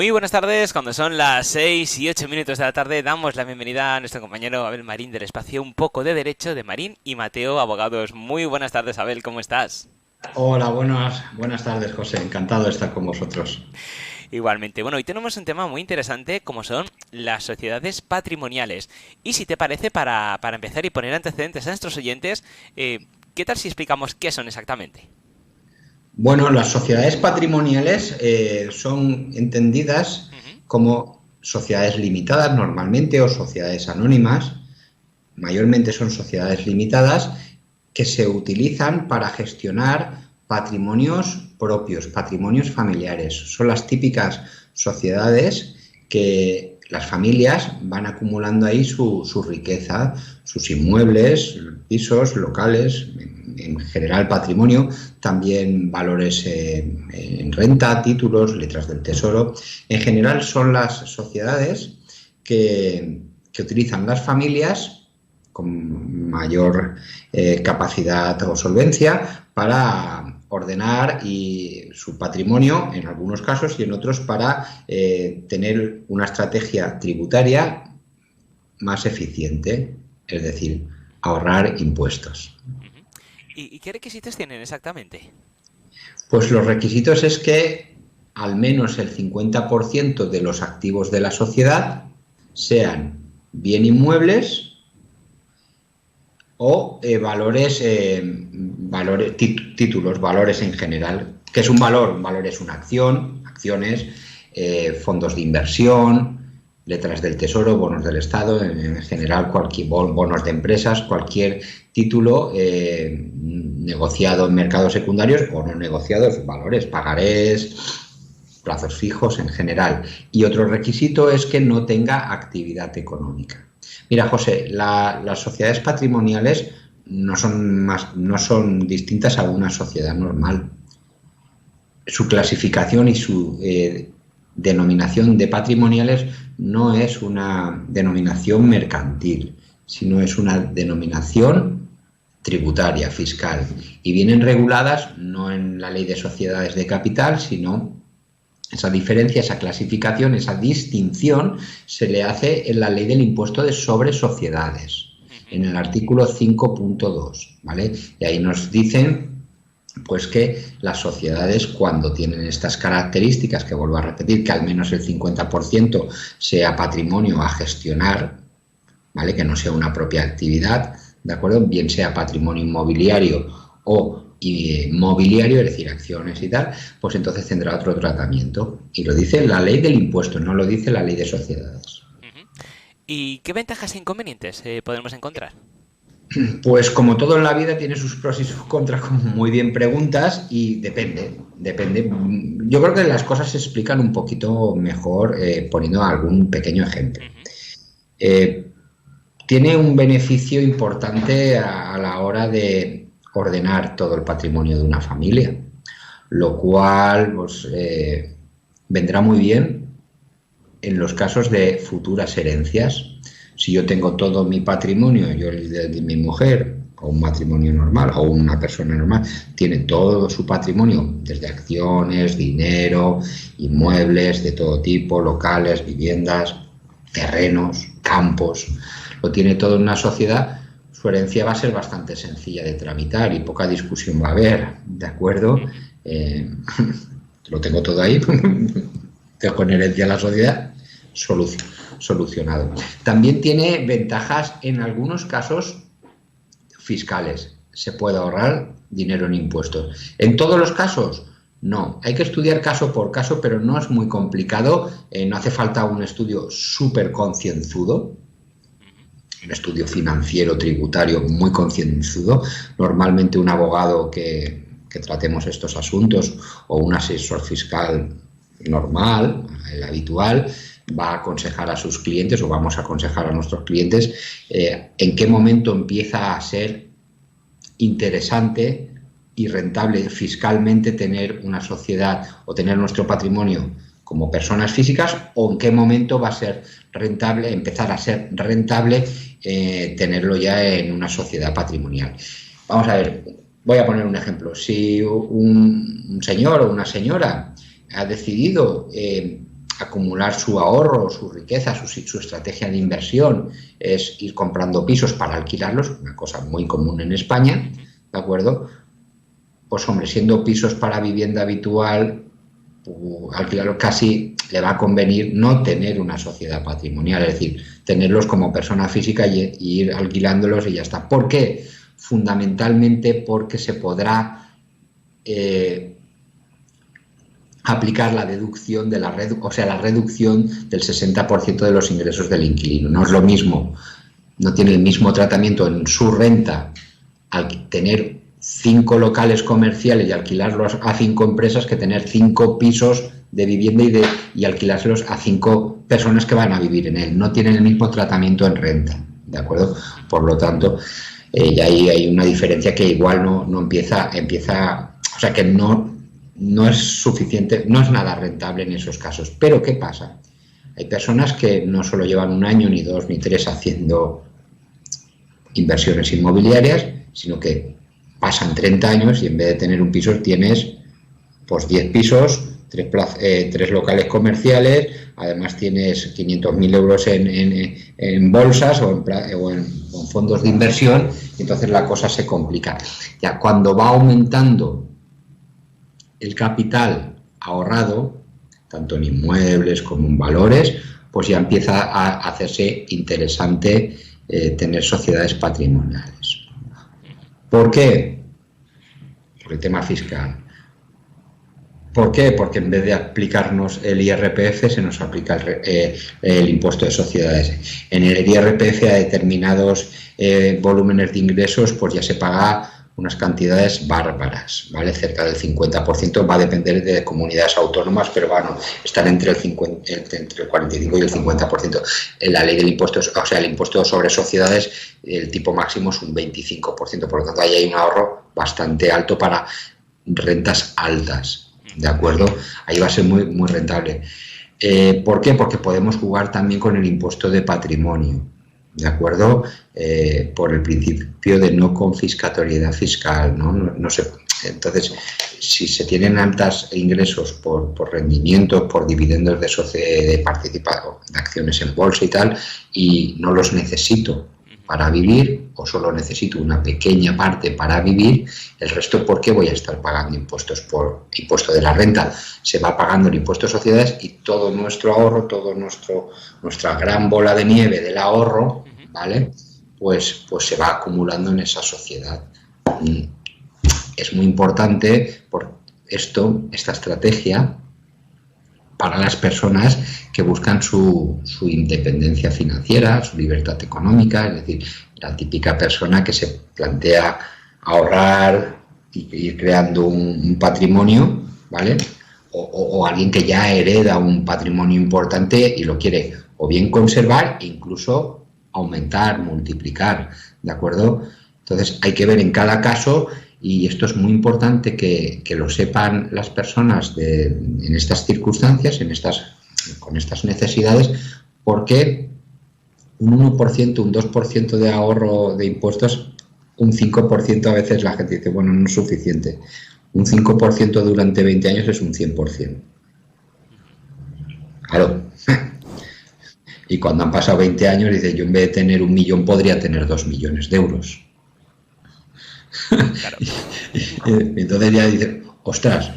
Muy buenas tardes, cuando son las 6 y 8 minutos de la tarde damos la bienvenida a nuestro compañero Abel Marín del espacio Un poco de Derecho de Marín y Mateo Abogados. Muy buenas tardes, Abel, ¿cómo estás? Hola, buenas tardes, José. Encantado de estar con vosotros. Igualmente, bueno, hoy tenemos un tema muy interesante como son las sociedades patrimoniales. Y si te parece, para empezar y poner antecedentes a nuestros oyentes, ¿qué tal si explicamos qué son exactamente? Bueno, las sociedades patrimoniales son entendidas Ujú. como sociedades limitadas normalmente o sociedades anónimas. Mayormente son sociedades limitadas que se utilizan para gestionar patrimonios propios, patrimonios familiares. Son las típicas sociedades que las familias van acumulando ahí su riqueza, sus inmuebles, pisos, locales, en general patrimonio, también valores en renta, títulos, letras del tesoro. En general son las sociedades que utilizan las familias con mayor capacidad o solvencia para ordenar su patrimonio en algunos casos y en otros para tener una estrategia tributaria más eficiente, es decir, ahorrar impuestos. Ujú. ¿Y qué requisitos tienen exactamente? Pues los requisitos es que al menos el 50% de los activos de la sociedad sean bien inmuebles o títulos, valores en general. ¿Qué es un valor? Un valor es una acción, acciones, fondos de inversión, letras del tesoro, bonos del Estado, en general cualquier bonos de empresas, cualquier título negociado en mercados secundarios o no negociados, valores, pagarés, plazos fijos en general. Y otro requisito es que no tenga actividad económica. Mira, José, las sociedades patrimoniales no son distintas a una sociedad normal. Su clasificación y su denominación de patrimoniales no es una denominación mercantil, sino es una denominación tributaria, fiscal, y vienen reguladas no en la ley de sociedades de capital, sino esa diferencia, esa clasificación, esa distinción se le hace en la ley del impuesto sobre sociedades, Ujú. en el artículo 5.2, ¿vale? Y ahí nos dicen pues que las sociedades cuando tienen estas características, que vuelvo a repetir, que al menos el 50% sea patrimonio a gestionar, ¿vale? Que no sea una propia actividad, ¿de acuerdo? Bien sea patrimonio inmobiliario o mobiliario, es decir, acciones y tal, pues entonces tendrá otro tratamiento. Y lo dice la ley del impuesto, no lo dice la ley de sociedades. Ujú. ¿Y qué ventajas e inconvenientes podemos encontrar? Pues como todo en la vida tiene sus pros y sus contras, como muy bien preguntas, y depende. Yo creo que las cosas se explican un poquito mejor poniendo algún pequeño ejemplo. Ujú. Eh, Tiene un beneficio importante a la hora de ordenar todo el patrimonio de una familia, lo cual pues, vendrá muy bien en los casos de futuras herencias. Si yo tengo todo mi patrimonio, yo el de mi mujer, o un matrimonio normal, o una persona normal, tiene todo su patrimonio, desde acciones, dinero, inmuebles de todo tipo, locales, viviendas, terrenos, campos, lo tiene todo en una sociedad, su herencia va a ser bastante sencilla de tramitar y poca discusión va a haber, ¿de acuerdo? Ujú. Eh, lo tengo todo ahí, dejo en herencia a la sociedad, solucionado. También tiene ventajas en algunos casos fiscales. Se puede ahorrar dinero en impuestos. En todos los casos, no. Hay que estudiar caso por caso, pero no es muy complicado. No hace falta un estudio súper concienzudo, Ujú. un estudio financiero, tributario muy concienzudo. Normalmente un abogado que tratemos estos asuntos o un asesor fiscal normal, el habitual, va a aconsejar a sus clientes o vamos a aconsejar a nuestros clientes en qué momento empieza a ser interesante y rentable fiscalmente tener una sociedad o tener nuestro patrimonio como personas físicas o en qué momento va a ser rentable, empezar a ser rentable tenerlo ya en una sociedad patrimonial. Vamos a ver, voy a poner un ejemplo. Si un señor o una señora ha decidido acumular su ahorro, su riqueza, su estrategia de inversión es ir comprando pisos para alquilarlos, una cosa muy común en España, ¿de acuerdo? Pues hombre, siendo pisos para vivienda habitual, alquilarlos casi le va a convenir no tener una sociedad patrimonial, es decir, tenerlos como persona física y ir alquilándolos y ya está. ¿Por qué? Fundamentalmente porque se podrá aplicar la deducción de la reducción del 60% de los ingresos del inquilino. No es lo mismo, no tiene el mismo tratamiento en su renta al tener 5 locales comerciales y alquilarlos a 5 empresas que tener 5 pisos de vivienda y alquilárselos a 5 personas que van a vivir en él. No tienen el mismo tratamiento en renta, ¿de acuerdo? Por lo tanto, ya ahí hay una diferencia que igual no empieza, o sea que no es suficiente, no es nada rentable en esos casos. Pero ¿qué pasa? Hay personas que no solo llevan 1 año, ni 2, ni 3 haciendo inversiones inmobiliarias, sino que pasan 30 años y en vez de tener un piso tienes pues 10 pisos, 3 locales comerciales, además tienes 500.000 euros en bolsas o en fondos de inversión, y entonces la cosa se complica. Ya cuando va aumentando el capital ahorrado, tanto en inmuebles como en valores, pues ya empieza a hacerse interesante tener sociedades patrimoniales. ¿Por qué? Por el tema fiscal. ¿Por qué? Porque en vez de aplicarnos el IRPF se nos aplica el impuesto de sociedades. En el IRPF a determinados volúmenes de ingresos pues ya se paga unas cantidades bárbaras, ¿vale? Cerca del 50%, va a depender de comunidades autónomas, pero bueno, están entre el 45 y el 50%. En la ley del impuesto, o sea, el impuesto sobre sociedades, el tipo máximo es un 25%, por lo tanto ahí hay un ahorro bastante alto para rentas altas, ¿de acuerdo? Ahí va a ser muy, muy rentable. ¿Por qué? Porque podemos jugar también con el impuesto de patrimonio, ¿de acuerdo? Por el principio de no confiscatoriedad fiscal, ¿no? Entonces, si se tienen altos ingresos por rendimientos, por dividendos de participado, de acciones en bolsa y tal, y no los necesito para vivir, o solo necesito una pequeña parte para vivir, el resto, ¿por qué voy a estar pagando impuestos? Por impuesto de la renta se va pagando el impuesto de sociedades y todo nuestro ahorro, nuestra gran bola de nieve del ahorro, ¿vale? Pues se va acumulando en esa sociedad. Es muy importante por esta estrategia para las personas que buscan su independencia financiera, su libertad económica, es decir, la típica persona que se plantea ahorrar y ir creando un patrimonio, ¿vale? O alguien que ya hereda un patrimonio importante y lo quiere o bien conservar e incluso aumentar, multiplicar, ¿de acuerdo? Entonces hay que ver en cada caso, y esto es muy importante que lo sepan las personas en estas circunstancias, con estas necesidades, porque un 1%, un 2% de ahorro de impuestos, un 5% a veces la gente dice, bueno, no es suficiente. Un 5% durante 20 años es un 100%. Claro. Y cuando han pasado 20 años, dice, yo en vez de tener 1 millón podría tener 2 millones de euros. Claro. Entonces ya dice, ostras,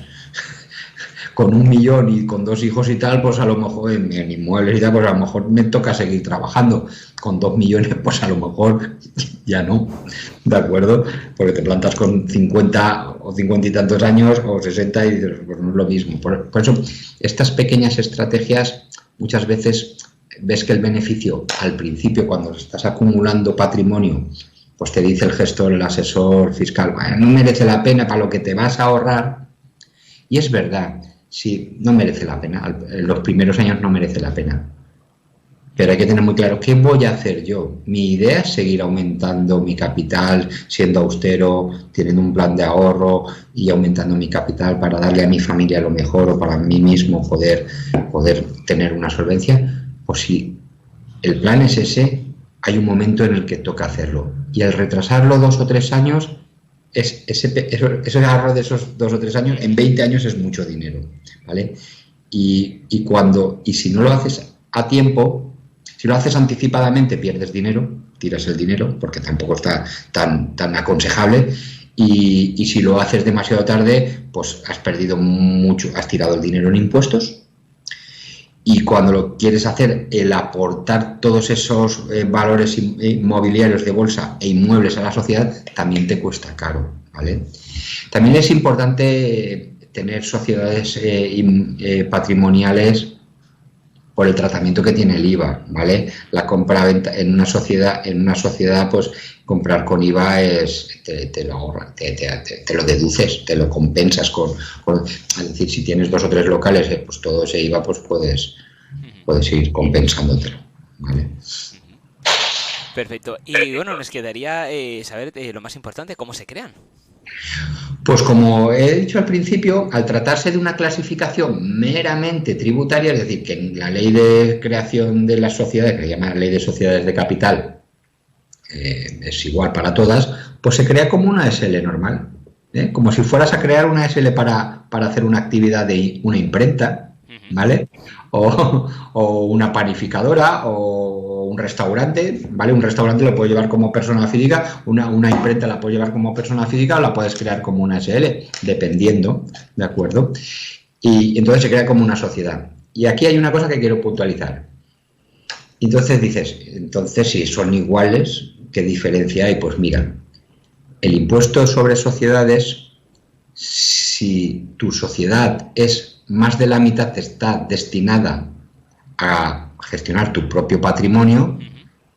con 1 millón y con 2 hijos y tal, pues a lo mejor en inmuebles y tal, pues a lo mejor me toca seguir trabajando. Con 2 millones, pues a lo mejor ya no, ¿de acuerdo? Porque te plantas con 50 o 50 y tantos años o 60 y dices, pues no es lo mismo. Por eso, estas pequeñas estrategias, muchas veces ves que el beneficio al principio, cuando estás acumulando patrimonio, pues te dice el gestor, el asesor fiscal, bueno, no merece la pena para lo que te vas a ahorrar. Y es verdad, sí, no merece la pena. En los primeros años no merece la pena. Pero hay que tener muy claro, ¿qué voy a hacer yo? Mi idea es seguir aumentando mi capital, siendo austero, teniendo un plan de ahorro y aumentando mi capital para darle a mi familia lo mejor o para mí mismo poder tener una solvencia. Pues si el plan es ese, hay un momento en el que toca hacerlo. Y al retrasarlo 2 o 3 años, ese ahorro de esos 2 o 3 años, en 20 años es mucho dinero, ¿vale? Y si no lo haces a tiempo, si lo haces anticipadamente, pierdes dinero, tiras el dinero, porque tampoco está tan aconsejable. Y si lo haces demasiado tarde, pues has perdido mucho, has tirado el dinero en impuestos. Y cuando lo quieres hacer, el aportar todos esos valores inmobiliarios de bolsa e inmuebles a la sociedad también te cuesta caro, ¿vale? También es importante tener sociedades patrimoniales por el tratamiento que tiene el IVA, ¿vale? La compra-venta en una sociedad, pues comprar con IVA te lo ahorra, te lo deduces, te lo compensas es decir, si tienes 2 o 3 locales, pues todo ese IVA pues puedes ir compensándotelo, ¿vale? Perfecto. Y bueno, nos quedaría saber lo más importante, cómo se crean. Pues como he dicho al principio, al tratarse de una clasificación meramente tributaria, es decir, que en la ley de creación de las sociedades, que se llama Ley de Sociedades de Capital, es igual para todas, pues se crea como una SL normal, ¿eh? Como si fueras a crear una SL para hacer una actividad de una imprenta, ¿vale? O una panificadora o un restaurante, ¿vale? Un restaurante lo puedes llevar como persona física, una imprenta la puedes llevar como persona física o la puedes crear como una SL, dependiendo, ¿de acuerdo? Y entonces se crea como una sociedad. Y aquí hay una cosa que quiero puntualizar. Entonces dices, si son iguales, ¿qué diferencia hay? Pues mira, el impuesto sobre sociedades, si tu sociedad es más de la mitad está destinada a gestionar tu propio patrimonio,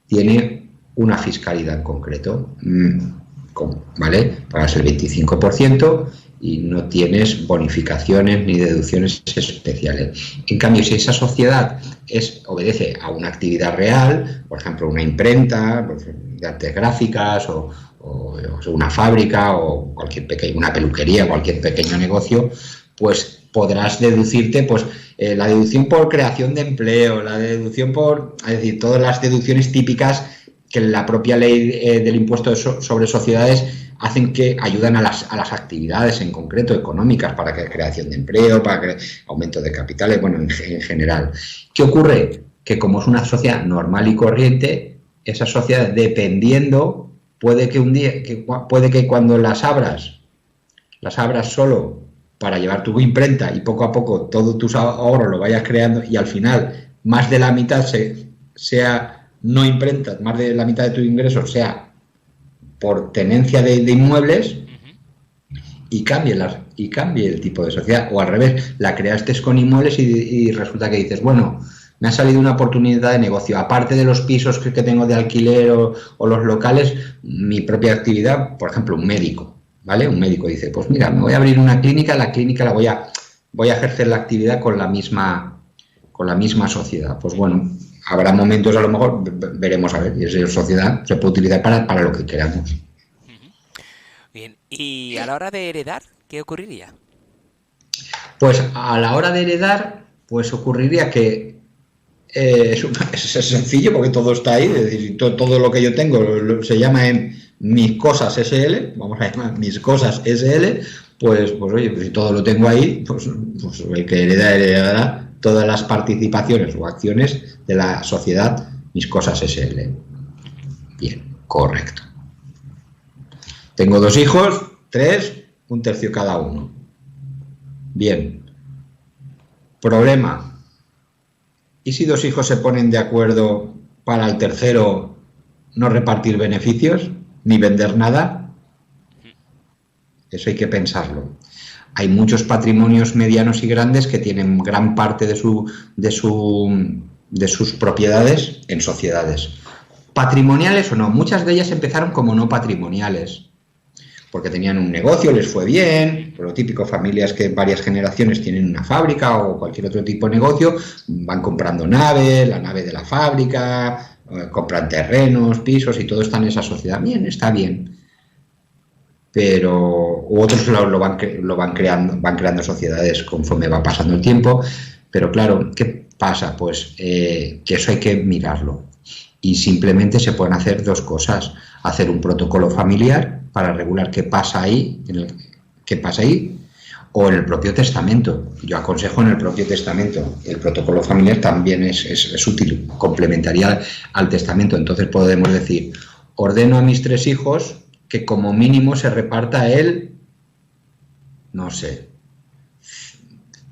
tiene una fiscalidad en concreto, ¿vale? Pagas el 25% y no tienes bonificaciones ni deducciones especiales. En cambio, si esa sociedad obedece a una actividad real, por ejemplo, una imprenta de artes gráficas o una fábrica o una peluquería, cualquier pequeño negocio, pues podrás deducirte, pues la deducción por creación de empleo, la deducción es decir, todas las deducciones típicas que la propia ley del impuesto sobre sociedades hacen que ayudan a las actividades en concreto económicas para creación de empleo, para aumento de capitales, bueno, en general. ¿Qué ocurre? Que como es una sociedad normal y corriente, esa sociedad, dependiendo, puede que cuando las abras solo para llevar tu imprenta y poco a poco todos tus ahorros lo vayas creando y al final más de la mitad sea no imprentas, más de la mitad de tus ingresos sea por tenencia de inmuebles y cambie el tipo de sociedad, o al revés, la creaste con inmuebles y resulta que dices, bueno, me ha salido una oportunidad de negocio, aparte de los pisos que tengo de alquiler o los locales, mi propia actividad, por ejemplo, un médico, ¿vale? Un médico dice, pues mira, me voy a abrir una clínica, la clínica la voy a ejercer la actividad con la misma sociedad. Pues bueno, habrá momentos, a lo mejor veremos a ver, y esa sociedad se puede utilizar para lo que queramos. Bien, y a la hora de heredar, ¿qué ocurriría? Pues a la hora de heredar, pues ocurriría que es sencillo porque todo está ahí, es decir, todo lo que yo tengo se llama en mis cosas SL, vamos a llamar mis cosas SL, pues oye, pues si todo lo tengo ahí, pues el que heredará todas las participaciones o acciones de la sociedad mis cosas SL. Bien, correcto. Tengo 2 hijos, 3, 1/3 cada uno. Bien. Problema. ¿Y si 2 hijos se ponen de acuerdo para el tercero no repartir beneficios ni vender nada? Eso hay que pensarlo. Hay muchos patrimonios medianos y grandes que tienen gran parte de sus propiedades en sociedades. Patrimoniales o no, muchas de ellas empezaron como no patrimoniales, porque tenían un negocio, les fue bien, por lo típico, familias que varias generaciones tienen una fábrica o cualquier otro tipo de negocio, van comprando naves, la nave de la fábrica, compran terrenos, pisos y todo está en esa sociedad. Bien, está bien. Pero otros van creando sociedades conforme va pasando el tiempo. Pero claro, ¿qué pasa? Pues que eso hay que mirarlo. Y simplemente se pueden hacer 2 cosas. Hacer un protocolo familiar para regular qué pasa ahí, o en el propio testamento. Yo aconsejo en el propio testamento. El protocolo familiar también es útil, complementaría al testamento. Entonces podemos decir, ordeno a mis 3 hijos que como mínimo se reparta el, no sé,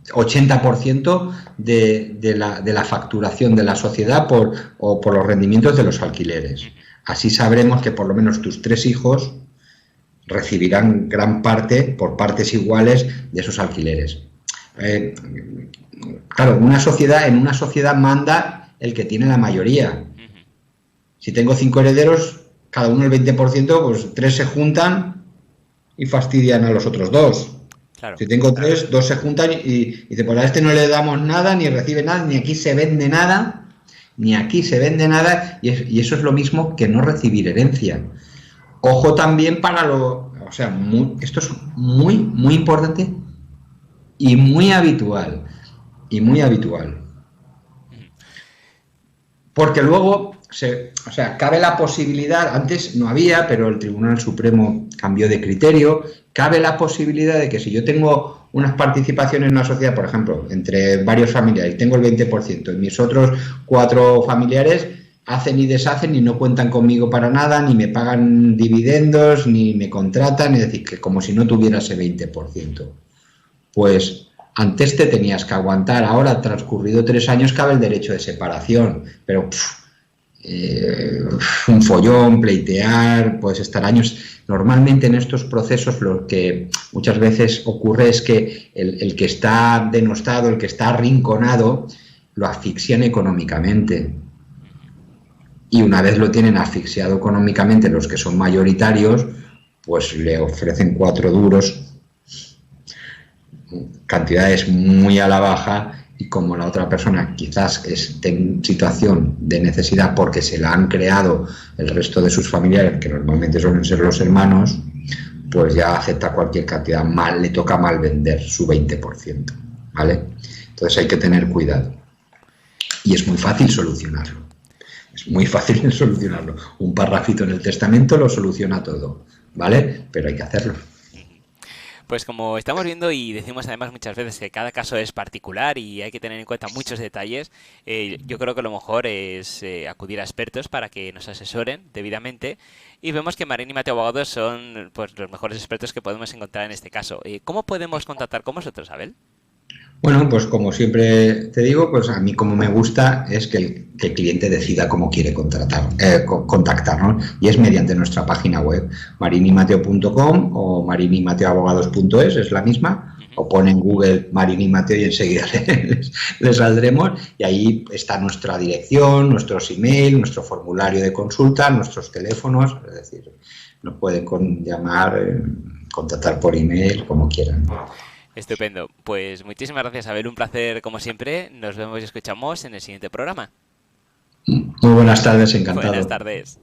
80% de la facturación de la sociedad por los rendimientos de los alquileres. Así sabremos que por lo menos tus 3 hijos recibirán gran parte, por partes iguales, de esos alquileres. Claro, en una sociedad manda el que tiene la mayoría. Si tengo 5 herederos, cada uno el 20%, pues 3 se juntan y fastidian a los otros 2. Claro. Si tengo 3, 2 se juntan y dicen, pues a este no le damos nada, ni recibe nada, ni aquí se vende nada, y eso es lo mismo que no recibir herencia. Ojo también esto es muy, muy importante y muy habitual. Porque luego, cabe la posibilidad, antes no había, pero el Tribunal Supremo cambió de criterio, cabe la posibilidad de que si yo tengo unas participaciones en una sociedad, por ejemplo, entre varios familiares, tengo el 20%, y mis otros 4 familiares hacen y deshacen y no cuentan conmigo para nada, ni me pagan dividendos, ni me contratan, es decir, que como si no tuviera ese 20%. Pues antes te tenías que aguantar, ahora transcurrido 3 años cabe el derecho de separación, pero un follón, pleitear, puedes estar años. Normalmente en estos procesos lo que muchas veces ocurre es que el que está denostado, el que está arrinconado, lo asfixian económicamente. Y una vez lo tienen asfixiado económicamente los que son mayoritarios, pues le ofrecen 4 duros, cantidades muy a la baja, y como la otra persona quizás esté en situación de necesidad porque se la han creado el resto de sus familiares, que normalmente suelen ser los hermanos, pues ya acepta cualquier cantidad, le toca mal vender su 20%, ¿vale? Entonces hay que tener cuidado. Y es muy fácil solucionarlo. Un parrafito en el testamento lo soluciona todo, ¿vale? Pero hay que hacerlo. Pues como estamos viendo y decimos además muchas veces que cada caso es particular y hay que tener en cuenta muchos detalles, yo creo que lo mejor es acudir a expertos para que nos asesoren debidamente, y vemos que Marín y Mateo Abogados son pues los mejores expertos que podemos encontrar en este caso. ¿Cómo podemos contactar con vosotros, Abel? Bueno, pues como siempre te digo, pues a mí como me gusta es que el cliente decida cómo quiere contactarnos, y es mediante nuestra página web marinimateo.com o marinimateoabogados.es, es la misma, o pone en Google Marín y Mateo y enseguida les saldremos, y ahí está nuestra dirección, nuestros email, nuestro formulario de consulta, nuestros teléfonos, es decir, nos pueden llamar, contactar por email, como quieran. Estupendo. Pues muchísimas gracias, Abel. Un placer, como siempre. Nos vemos y escuchamos en el siguiente programa. Muy buenas tardes, encantado. Buenas tardes.